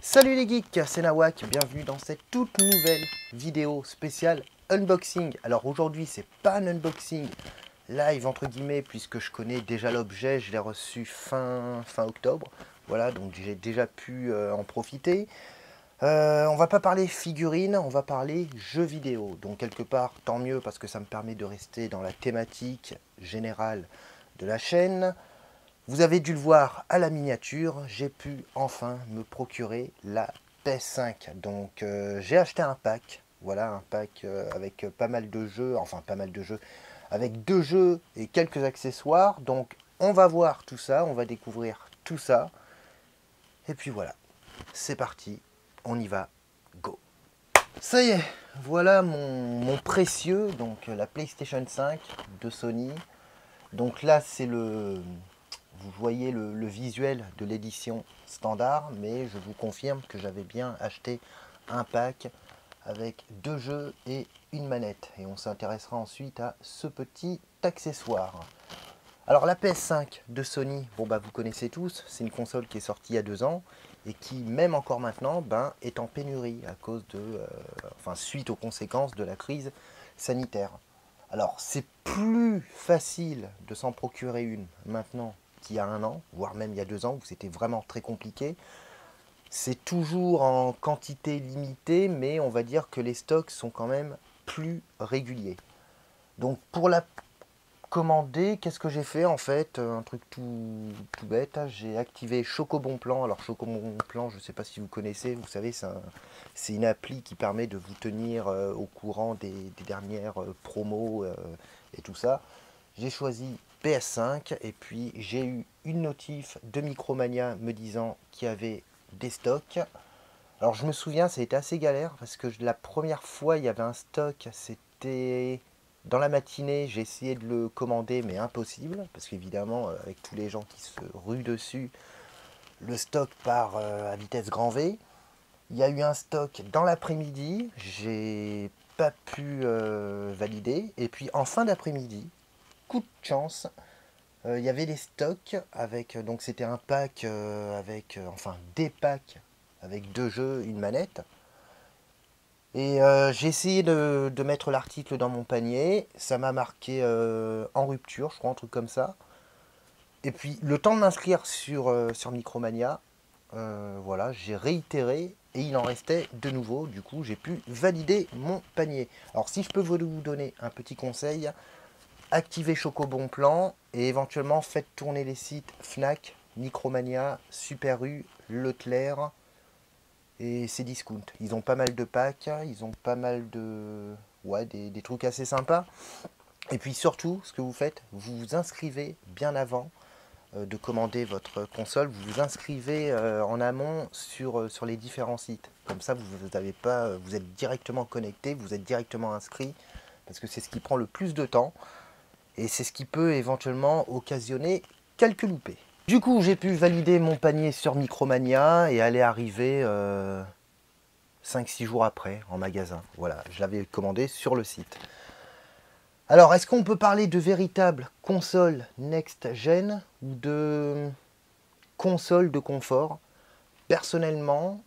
Salut les geeks, c'est Nawak, bienvenue dans cette toute nouvelle vidéo spéciale unboxing. Alors aujourd'hui c'est pas un unboxing live entre guillemets puisque je connais déjà l'objet, je l'ai reçu fin octobre. Voilà, donc j'ai déjà pu en profiter. On va pas parler figurines, on va parler jeux vidéo. Donc quelque part tant mieux parce que ça me permet de rester dans la thématique générale de la chaîne. Vous avez dû le voir à la miniature, j'ai pu enfin me procurer la PS5. Donc j'ai acheté un pack, voilà un pack avec pas mal de jeux, enfin pas mal de jeux, avec 2 jeux et quelques accessoires. Donc on va voir tout ça, on va découvrir tout ça. Et puis voilà, c'est parti, on y va, go. Ça y est, voilà mon précieux, donc la PlayStation 5 de Sony. Donc là c'est vous voyez le visuel de l'édition standard, mais je vous confirme que j'avais bien acheté un pack avec 2 jeux et une manette. Et on s'intéressera ensuite à ce petit accessoire. Alors la PS5 de Sony, bon bah vous connaissez tous, c'est une console qui est sortie il y a 2 ans et qui même encore maintenant est en pénurie à cause suite aux conséquences de la crise sanitaire. Alors c'est plus facile de s'en procurer une maintenant qu'il y a un an, voire même il y a 2 ans où c'était vraiment très compliqué. C'est toujours en quantité limitée, mais on va dire que les stocks sont quand même plus réguliers. Donc pour la commander, qu'est-ce que j'ai fait en fait? Un truc tout bête, hein. J'ai activé Chocobon Plan. Alors Chocobon Plan, je ne sais pas si vous connaissez, vous savez, c'est une appli qui permet de vous tenir au courant des dernières promos et tout ça. J'ai choisi PS5 et puis j'ai eu une notif de Micromania me disant qu'il y avait des stocks. Alors je me souviens, ça a été assez galère parce que la première fois il y avait un stock, c'était dans la matinée, j'ai essayé de le commander mais impossible parce qu'évidemment avec tous les gens qui se ruent dessus, le stock part à vitesse grand V. Il y a eu un stock dans l'après-midi, j'ai pas pu valider et puis en fin d'après-midi, coup de chance, il y avait les stocks avec donc c'était un pack avec des packs avec 2 jeux, une manette. Et j'ai essayé de mettre l'article dans mon panier, ça m'a marqué en rupture, je crois, un truc comme ça. Et puis le temps de m'inscrire sur Micromania, voilà, j'ai réitéré et il en restait de nouveau. Du coup, j'ai pu valider mon panier. Alors si je peux vous donner un petit conseil, activez Chocobon Plan et éventuellement faites tourner les sites Fnac, Micromania, Super U, Leclerc et Cdiscount. Ils ont pas mal de packs, ils ont pas mal de... Ouais, des trucs assez sympas. Et puis surtout, ce que vous faites, vous vous inscrivez bien avant de commander votre console, vous vous inscrivez en amont sur les différents sites. Comme ça, vous avez pas, vous êtes directement connecté, vous êtes directement inscrit, parce que c'est ce qui prend le plus de temps. Et c'est ce qui peut éventuellement occasionner quelques loupés. Du coup, j'ai pu valider mon panier sur Micromania et aller arriver 5-6 jours après en magasin. Voilà, je l'avais commandé sur le site. Alors, est-ce qu'on peut parler de véritable console next-gen ou de console de confort? Personnellement,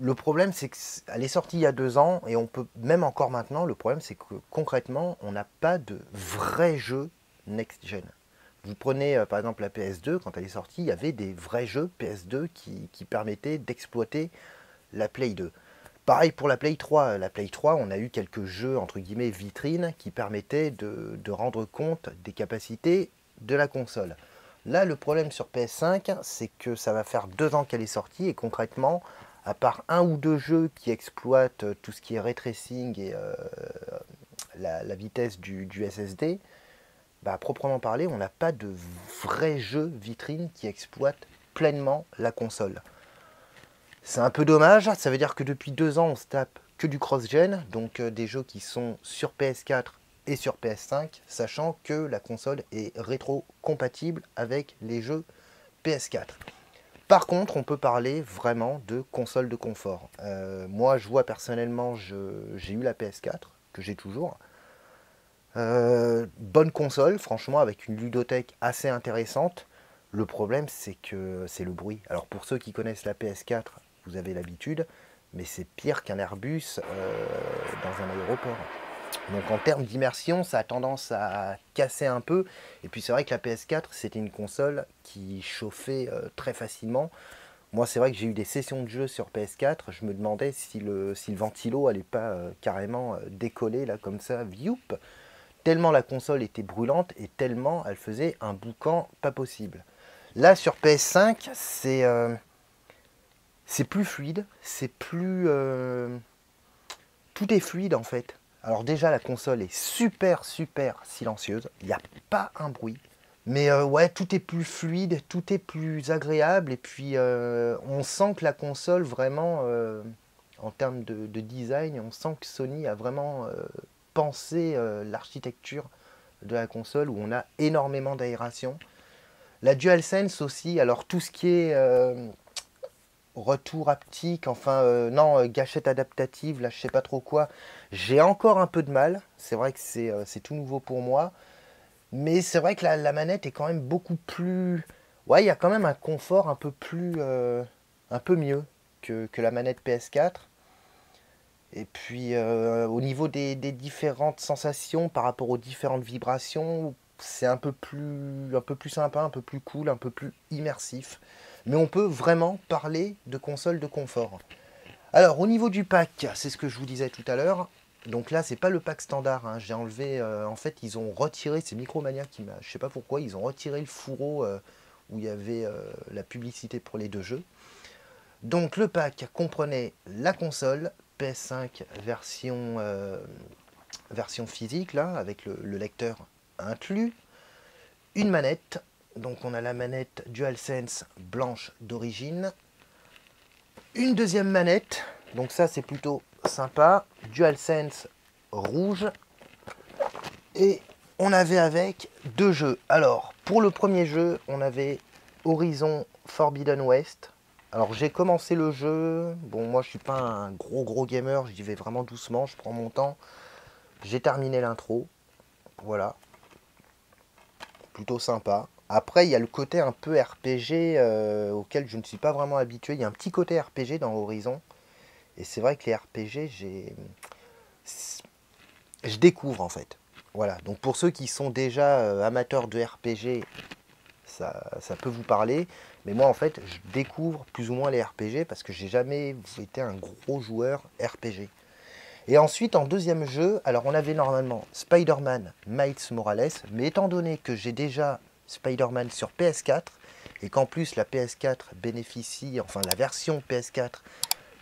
le problème, c'est qu'elle est sortie il y a 2 ans et on peut, même encore maintenant, le problème, c'est que concrètement, on n'a pas de vrai jeu next-gen. Vous prenez par exemple la PS2, quand elle est sortie, il y avait des vrais jeux PS2 qui permettaient d'exploiter la Play 2. Pareil pour la Play 3. La Play 3, on a eu quelques jeux entre guillemets vitrines qui permettaient de rendre compte des capacités de la console. Là, le problème sur PS5, c'est que ça va faire 2 ans qu'elle est sortie et concrètement, à part 1 ou 2 jeux qui exploitent tout ce qui est ray tracing et la vitesse du SSD, bah, à proprement parler, on n'a pas de vrais jeux vitrines qui exploitent pleinement la console. C'est un peu dommage, ça veut dire que depuis 2 ans, on se tape que du cross-gen, donc des jeux qui sont sur PS4 et sur PS5, sachant que la console est rétro-compatible avec les jeux PS4. Par contre, on peut parler vraiment de console de confort. Moi, je vois personnellement, j'ai eu la PS4, que j'ai toujours. Bonne console, franchement, avec une ludothèque assez intéressante. Le problème, c'est que c'est le bruit. Alors pour ceux qui connaissent la PS4, vous avez l'habitude, mais c'est pire qu'un Airbus dans un aéroport. Donc en termes d'immersion, ça a tendance à casser un peu. Et puis c'est vrai que la PS4, c'était une console qui chauffait très facilement. Moi, c'est vrai que j'ai eu des sessions de jeu sur PS4. Je me demandais si le ventilo allait pas carrément décoller là comme ça, vioup. Tellement la console était brûlante et tellement elle faisait un boucan pas possible. Là sur PS5, c'est plus fluide, c'est plus tout est fluide en fait. Alors déjà la console est super silencieuse, il n'y a pas un bruit. Mais ouais, tout est plus fluide, tout est plus agréable et puis on sent que la console vraiment, en termes de design, on sent que Sony a vraiment pensé l'architecture de la console où on a énormément d'aération. La DualSense aussi, alors tout ce qui est retour haptique, enfin non, gâchette adaptative, là je sais pas trop quoi, j'ai encore un peu de mal. C'est vrai que c'est tout nouveau pour moi. Mais c'est vrai que la manette est quand même beaucoup plus... Ouais, il y a quand même un confort un peu plus... un peu mieux que la manette PS4. Et puis au niveau des différentes sensations par rapport aux différentes vibrations, c'est un peu plus sympa, un peu plus cool, un peu plus immersif. Mais on peut vraiment parler de console de confort. Alors au niveau du pack, c'est ce que je vous disais tout à l'heure. Donc là, c'est pas le pack standard, hein. J'ai enlevé, en fait, ils ont retiré, c'est Micromania qui m'a, je sais pas pourquoi, ils ont retiré le fourreau où il y avait la publicité pour les deux jeux. Donc le pack comprenait la console PS5 version physique, là, avec le lecteur inclus, une manette, donc on a la manette DualSense blanche d'origine, une deuxième manette, donc ça c'est plutôt sympa, DualSense rouge, et on avait avec deux jeux. Alors pour le premier jeu, on avait Horizon Forbidden West. Alors j'ai commencé le jeu, bon moi je suis pas un gros gamer, j'y vais vraiment doucement, je prends mon temps. J'ai terminé l'intro, voilà, plutôt sympa. Après il y a le côté un peu RPG auquel je ne suis pas vraiment habitué. Il y a un petit côté RPG dans Horizon. Et c'est vrai que les RPG, je découvre en fait. Voilà, donc pour ceux qui sont déjà amateurs de RPG, ça peut vous parler. Mais moi en fait, je découvre plus ou moins les RPG parce que j'ai jamais été un gros joueur RPG. Et ensuite, en deuxième jeu, alors on avait normalement Spider-Man Miles Morales, mais étant donné que j'ai déjà Spider-Man sur PS4, et qu'en plus la PS4 bénéficie, enfin la version PS4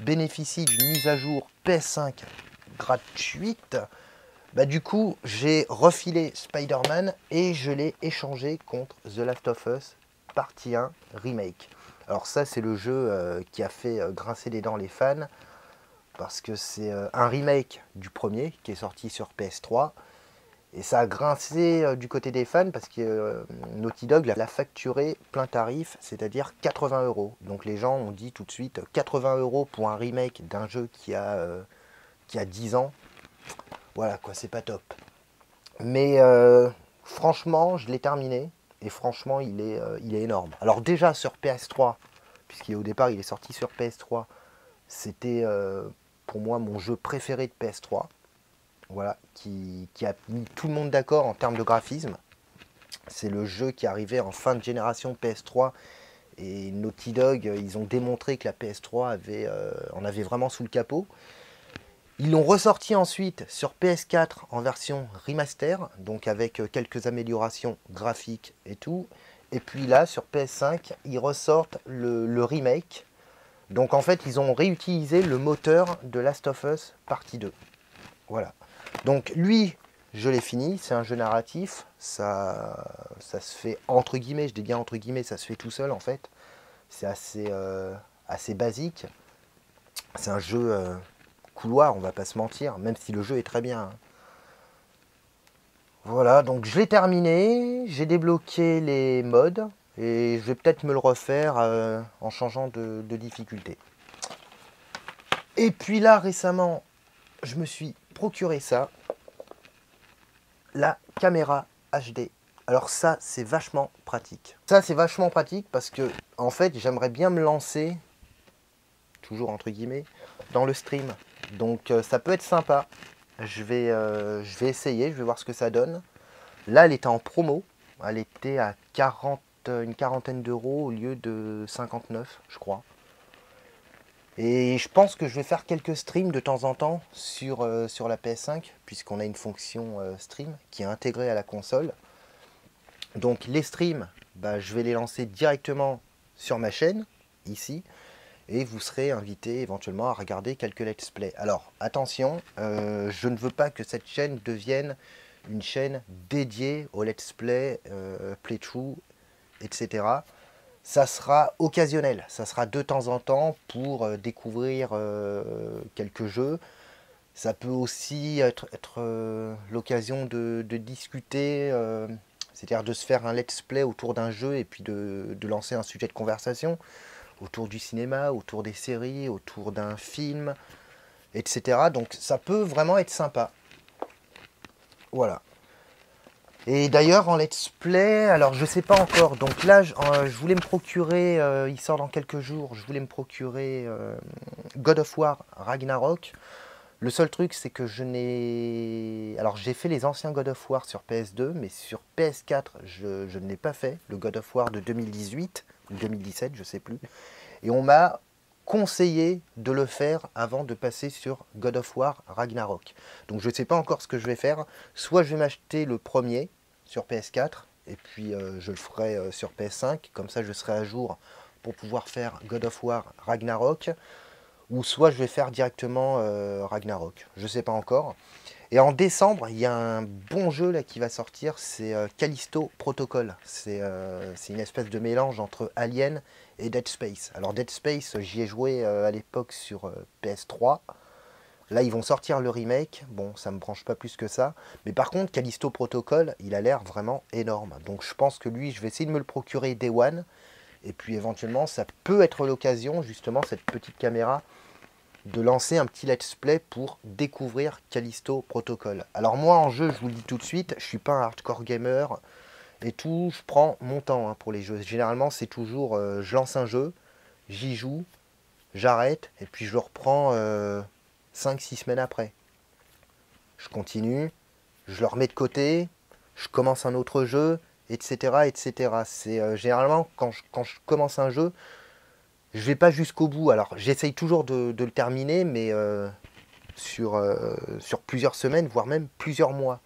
bénéficie d'une mise à jour PS5 gratuite, bah du coup j'ai refilé Spider-Man et je l'ai échangé contre The Last of Us partie 1 remake. Alors ça c'est le jeu qui a fait grincer les dents les fans parce que c'est un remake du premier qui est sorti sur PS3 et ça a grincé du côté des fans parce que Naughty Dog l'a facturé plein tarif, c'est-à-dire 80 euros. Donc les gens ont dit tout de suite 80 euros pour un remake d'un jeu qui a 10 ans. Voilà quoi, c'est pas top. Mais franchement, je l'ai terminé et franchement, il est énorme. Alors déjà sur PS3, puisqu'au départ il est sorti sur PS3, c'était pour moi mon jeu préféré de PS3. Voilà, qui a mis tout le monde d'accord en termes de graphisme. C'est le jeu qui arrivait en fin de génération PS3 et Naughty Dog, ils ont démontré que la PS3 en avait vraiment sous le capot. Ils l'ont ressorti ensuite sur PS4 en version remaster, donc avec quelques améliorations graphiques et tout. Et puis là, sur PS5, ils ressortent le remake. Donc en fait, ils ont réutilisé le moteur de Last of Us Partie 2. Voilà. Donc lui, je l'ai fini, c'est un jeu narratif, ça se fait entre guillemets, je dis bien entre guillemets, ça se fait tout seul en fait. C'est assez basique. C'est un jeu couloir, on va pas se mentir, même si le jeu est très bien, hein. Voilà, donc je l'ai terminé, j'ai débloqué les mods et je vais peut-être me le refaire en changeant de difficulté. Et puis là récemment, je me suis procuré ça, la caméra HD Alors ça, c'est vachement pratique. Ça, c'est vachement pratique parce que, en fait, j'aimerais bien me lancer, toujours entre guillemets, dans le stream. Donc ça peut être sympa. Je vais essayer, je vais voir ce que ça donne. Là, elle était en promo. Elle était à 40, une quarantaine d'euros au lieu de 59, je crois. Et je pense que je vais faire quelques streams de temps en temps sur la PS5, puisqu'on a une fonction stream qui est intégrée à la console. Donc les streams, bah, je vais les lancer directement sur ma chaîne, ici, et vous serez invité éventuellement à regarder quelques let's play. Alors attention, je ne veux pas que cette chaîne devienne une chaîne dédiée au let's play, playthrough, etc. Ça sera occasionnel, ça sera de temps en temps pour découvrir quelques jeux. Ça peut aussi être l'occasion de discuter, c'est-à-dire de se faire un let's play autour d'un jeu et puis de lancer un sujet de conversation autour du cinéma, autour des séries, autour d'un film, etc. Donc ça peut vraiment être sympa. Voilà. Et d'ailleurs en let's play, alors je sais pas encore, donc là je voulais me procurer, il sort dans quelques jours, je voulais me procurer God of War Ragnarok. Le seul truc c'est que je n'ai... Alors j'ai fait les anciens God of War sur PS2, mais sur PS4 je ne l'ai pas fait, le God of War de 2018 ou 2017, je sais plus. Et on m'a conseillé de le faire avant de passer sur God of War Ragnarok. Donc je ne sais pas encore ce que je vais faire. Soit je vais m'acheter le premier sur PS4 et puis je le ferai sur PS5. Comme ça je serai à jour pour pouvoir faire God of War Ragnarok. Ou soit je vais faire directement Ragnarok. Je ne sais pas encore. Et en décembre, il y a un bon jeu là qui va sortir, c'est Callisto Protocol. C'est une espèce de mélange entre Alien et Dead Space. Alors Dead Space, j'y ai joué à l'époque sur PS3. Là, ils vont sortir le remake. Bon, ça me branche pas plus que ça. Mais par contre, Callisto Protocol, il a l'air vraiment énorme. Donc je pense que lui, je vais essayer de me le procurer Day One. Et puis éventuellement, ça peut être l'occasion, justement, cette petite caméra, de lancer un petit let's play pour découvrir Callisto Protocol. Alors moi en jeu, je vous le dis tout de suite, je suis pas un hardcore gamer et tout, je prends mon temps pour les jeux. Généralement c'est toujours, je lance un jeu, j'y joue, j'arrête et puis je le reprends 5-6 semaines après. Je continue, je le remets de côté, je commence un autre jeu, etc. etc. C'est généralement quand je commence un jeu, je vais pas jusqu'au bout. Alors j'essaye toujours de le terminer, mais sur plusieurs semaines, voire même plusieurs mois.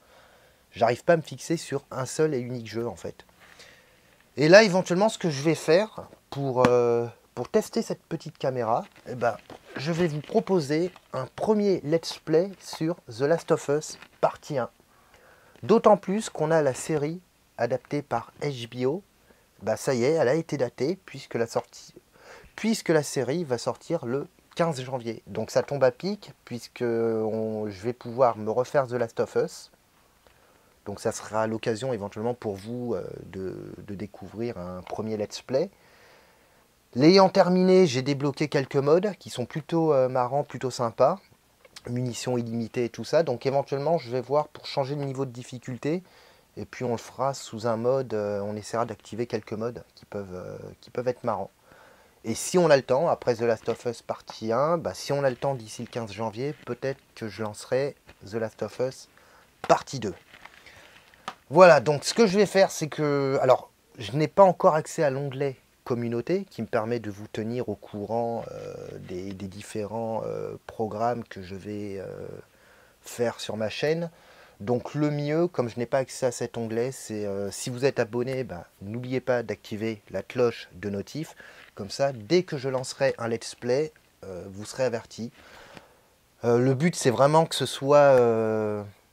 J'arrive pas à me fixer sur un seul et unique jeu en fait. Et là éventuellement ce que je vais faire pour tester cette petite caméra, eh ben, je vais vous proposer un premier let's play sur The Last of Us partie 1. D'autant plus qu'on a la série adaptée par HBO. Bah ça y est, elle a été datée puisque la série va sortir le 15 janvier. Donc ça tombe à pic puisque je vais pouvoir me refaire The Last of Us. Donc ça sera l'occasion éventuellement pour vous de découvrir un premier let's play. L'ayant terminé, j'ai débloqué quelques modes qui sont plutôt marrants, plutôt sympas. Munitions illimitées et tout ça. Donc éventuellement, je vais voir pour changer le niveau de difficulté. Et puis on le fera sous un mode, on essaiera d'activer quelques modes qui peuvent être marrants. Et si on a le temps, après The Last of Us partie 1, bah si on a le temps d'ici le 15 janvier, peut-être que je lancerai The Last of Us partie 2. Voilà, donc ce que je vais faire, c'est que... Alors, je n'ai pas encore accès à l'onglet communauté qui me permet de vous tenir au courant des différents programmes que je vais faire sur ma chaîne. Donc le mieux, comme je n'ai pas accès à cet onglet, c'est si vous êtes abonné, bah, n'oubliez pas d'activer la cloche de notif. Comme ça, dès que je lancerai un let's play, vous serez averti. Le but, c'est vraiment que ce soit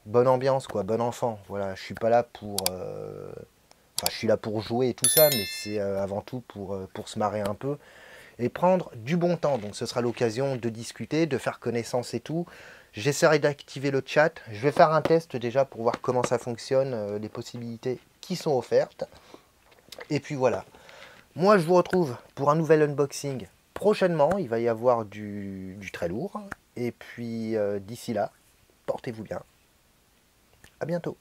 bonne ambiance, quoi, bon enfant. Voilà, je suis pas là pour... Enfin, je suis là pour jouer et tout ça, mais c'est avant tout pour se marrer un peu et prendre du bon temps. Donc ce sera l'occasion de discuter, de faire connaissance et tout. J'essaierai d'activer le chat. Je vais faire un test déjà pour voir comment ça fonctionne, les possibilités qui sont offertes. Et puis voilà. Moi, je vous retrouve pour un nouvel unboxing prochainement. Il va y avoir du très lourd. Et puis d'ici là, portez-vous bien. À bientôt.